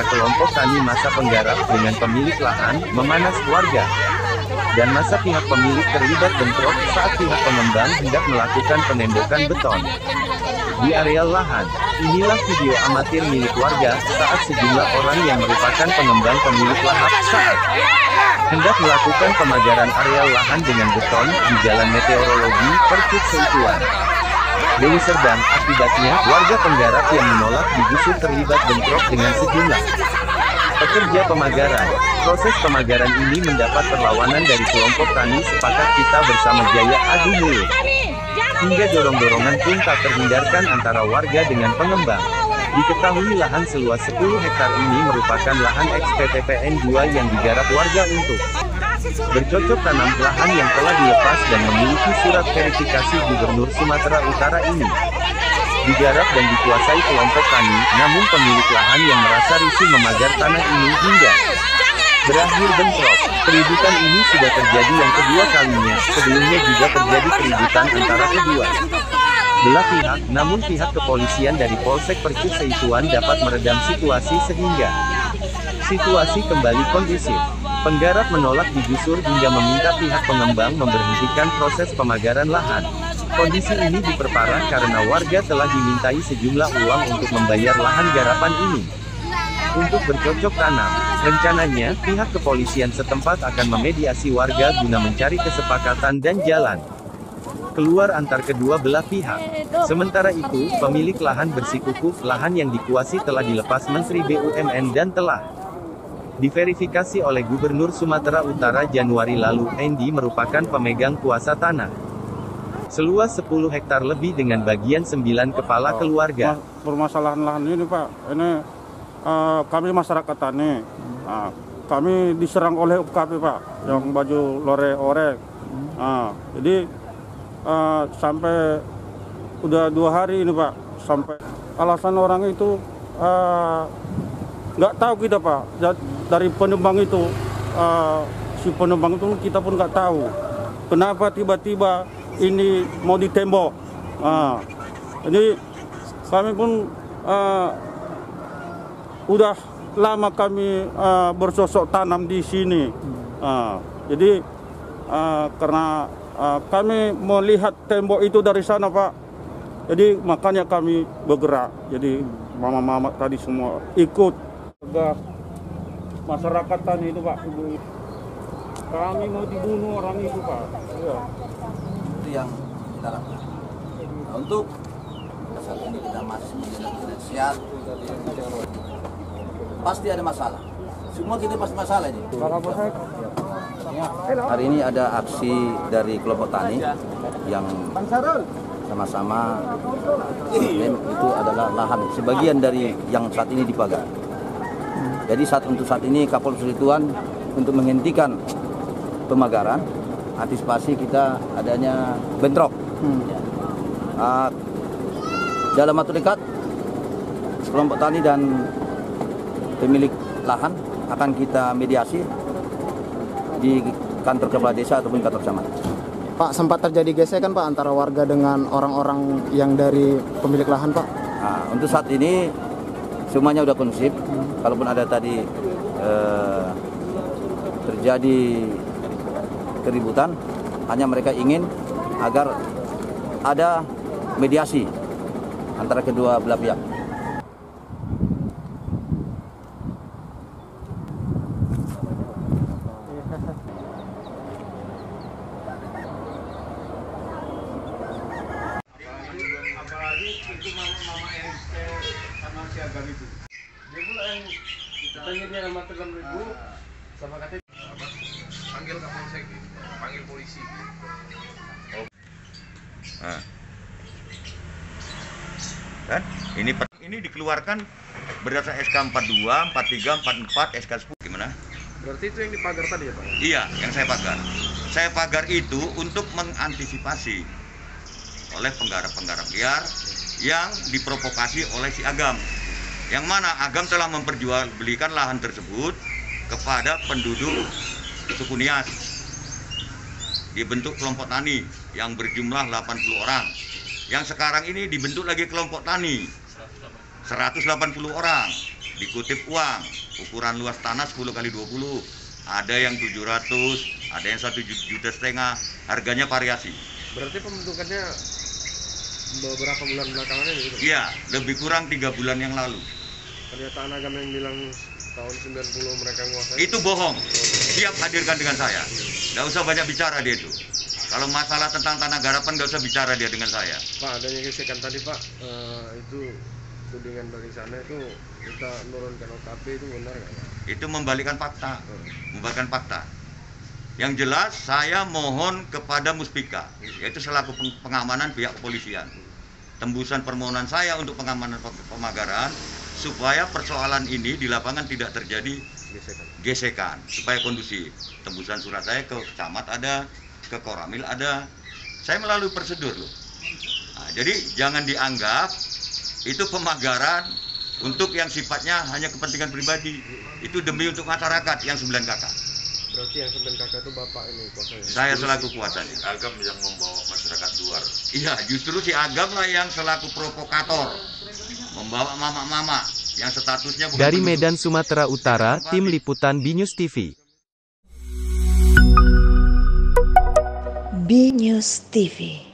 antara kelompok tani masa penggarap dengan pemilik lahan memanas warga. Dan masa pihak pemilik terlibat bentrok saat pihak pengembang hendak melakukan penembokan beton di areal lahan. Inilah video amatir milik warga saat sejumlah orang yang merupakan pengembang pemilik lahan saat hendak melakukan pemagaran areal lahan dengan beton di Jalan Meteorologi, Percut Seituan, Deli Serdang. Akibatnya, warga penggarap yang menolak digusur terlibat bentrok dengan sejumlah pekerja pemagaran. Proses pemagaran ini mendapat perlawanan dari kelompok tani Sepakat Kita Bersama Jaya Adu Mulut. Hingga dorong-dorongan pun tak terhindarkan antara warga dengan pengembang. Diketahui lahan seluas 10 hektar ini merupakan lahan ex-PTPN 2 yang digarap warga untuk bercocok tanam. Lahan yang telah dilepas dan memiliki surat verifikasi Gubernur Sumatera Utara ini digarap dan dikuasai kelompok tani, namun pemilik lahan yang merasa risih memagar tanah ini hingga berakhir bentrok. Keributan ini sudah terjadi yang kedua kalinya. Sebelumnya juga terjadi keributan antara kedua belah pihak, namun pihak kepolisian dari Polsek Percut Seituan dapat meredam situasi sehingga situasi kembali kondusif. Penggarap menolak digusur hingga meminta pihak pengembang memberhentikan proses pemagaran lahan. Kondisi ini diperparah karena warga telah dimintai sejumlah uang untuk membayar lahan garapan ini untuk bercocok tanam. Rencananya, pihak kepolisian setempat akan memediasi warga guna mencari kesepakatan dan jalan keluar antar kedua belah pihak. Sementara itu, pemilik lahan bersikukuh lahan yang dikuasai telah dilepas Menteri BUMN dan telah diverifikasi oleh Gubernur Sumatera Utara Januari lalu. Endi merupakan pemegang kuasa tanah seluas 10 hektar lebih dengan bagian 9 kepala keluarga. Permasalahan lahan ini Pak, ini kami masyarakat tani, kami diserang oleh UKP Pak, yang baju lore-orek. Jadi sampai udah 2 hari ini Pak, sampai alasan orang itu nggak tahu kita Pak, dari penembang itu, si penembang itu kita pun nggak tahu kenapa tiba-tiba ini mau ditembok. Jadi kami pun udah lama kami bersosok tanam di sini. Jadi karena kami melihat tembok itu dari sana Pak, jadi makanya kami bergerak. Jadi mama-mama tadi semua ikut. Masyarakat tani itu Pak, ibu, kami mau dibunuh orang itu Pak. Ya. Itu yang kita lakukan. Nah, untuk saat ini kita masih menjalankan sehat. Pasti ada masalah. Semua kita pasti masalah ini. Hari ini ada aksi dari kelompok tani yang sama-sama itu adalah lahan sebagian dari yang saat ini dipagar. Jadi untuk saat ini Kapolres Seituan untuk menghentikan pemagaran, antisipasi kita adanya bentrok. Dalam waktu dekat kelompok tani dan pemilik lahan akan kita mediasi di kantor kepala desa ataupun kantor camat. Pak, sempat terjadi gesekan Pak antara warga dengan orang-orang yang dari pemilik lahan Pak? Untuk saat ini semuanya udah kondusif. Kalaupun ada tadi terjadi keributan, hanya mereka ingin agar ada mediasi antara kedua belah pihak. Itu mama RST sama si Agam itu. Dia pula yang katanya dia nama 3.000 sama katanya panggil Kapolsek, panggil polisi. Kan? Ini dikeluarkan berdasarkan SK 42, 43, 44, SK 10. Gimana? Berarti itu yang dipagar tadi ya Pak? Iya, yang saya pagar. Saya pagar itu untuk mengantisipasi oleh penggarap-penggarap liar yang diprovokasi oleh si Agam. Yang mana Agam telah memperjualbelikan lahan tersebut kepada penduduk suku Nias. Dibentuk kelompok tani yang berjumlah 80 orang. Yang sekarang ini dibentuk lagi kelompok tani 180 orang. dikutip uang, ukuran luas tanah 10 kali 20, ada yang 700, ada yang 1,5 juta, harganya variasi. Berarti pembentukannya beberapa bulan belakangan ini gitu? Iya, lebih kurang 3 bulan yang lalu. Pernyataan agama yang bilang tahun 90 mereka menguasai. Itu bohong, siap hadirkan dengan saya. Nggak usah banyak bicara dia itu. Kalau masalah tentang tanah garapan nggak usah bicara dia dengan saya. Pak, adanya gesekan tadi Pak, itu tudingan dari sana itu kita menurunkan OKP itu benar nggak Pak? Itu membalikkan fakta, membalikkan fakta. Yang jelas saya mohon kepada Muspika, yaitu selaku pengamanan pihak kepolisian, tembusan permohonan saya untuk pengamanan pemagaran supaya persoalan ini di lapangan tidak terjadi gesekan, supaya kondusif. Tembusan surat saya ke camat ada, ke Koramil ada, saya melalui prosedur loh. Nah, jadi jangan dianggap itu pemagaran untuk yang sifatnya hanya kepentingan pribadi. Itu demi untuk masyarakat yang 9 kakak. Berarti yang 9 kakak itu Bapak ini kuasanya? Saya selaku kuasanya. Agam yang membawa masyarakat luar. Iya, justru si Agam lah yang selaku provokator, membawa mama-mama yang statusnya bukan Dari penduduk. Medan, Sumatera Utara, Tim Liputan BNews TV. BNews TV.